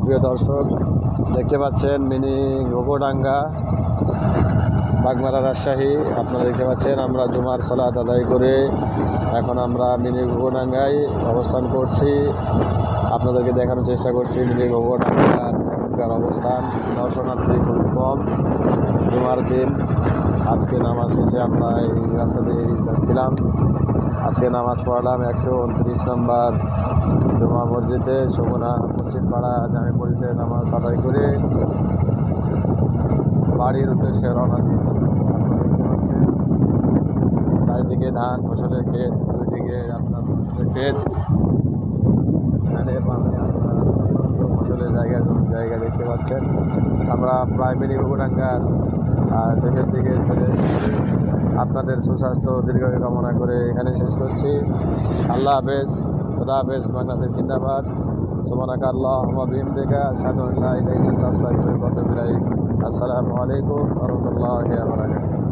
প্রিয় দর্শক, দেখতে পাচ্ছেন মিনি ঘুঘুডাঙ্গা, বাগমারা, রাজশাহী। আপনারা দেখতে পাচ্ছেন আমরা জুমার সালাত আদায় করে এখন আমরা মিনি ঘুঘুডাঙ্গায় অবস্থান করছি। আপনাদেরকে দেখানোর চেষ্টা করছি মিনি ঘুঘুডাঙ্গার এখনকার অবস্থান। দর্শনার্থী খুব কম জুমার দিন। আজকে নামাজ শেষে আমরা এই রাস্তা দিয়ে যাচ্ছিলাম। আজকে নামাজ পড়লাম 129 নম্বর জুমা মসজিদে, সুমনা পশ্চিমপাড়া জামে মসজিদে নামাজ আদায় করে বাড়ির উদ্দেশ্যে রওনা দিয়েছি। আপনারা দেখতে পাচ্ছেন চারিদিকে ধান ফসলের ক্ষেত, দুই দিকে আপনার ক্ষেত, ফসলের জায়গা দেখতে পাচ্ছেন। আমরা প্রায় মিনি ঘুঘুডাঙ্গার শেষের দিকে চলে এসেছি। আপনাদের সুস্বাস্থ্য দীর্ঘায়ু কামনা করে এখানে শেষ করছি। আল্লাহ হাফেজ, খুদা হাফেজ, বাংলাদেশ জিন্দাবাদ। সুবহানাকা আল্লাহুম্মা বিহামদিকা আশহাদু আল্লা ইলাহা ইল্লা আনতা আস্তাগফিরুকা ওয়া আতুবু ইলাইক। আসসালামু আলাইকুম ওয়া রাহমাতুল্লাহি ওয়া বারাকাতুহু।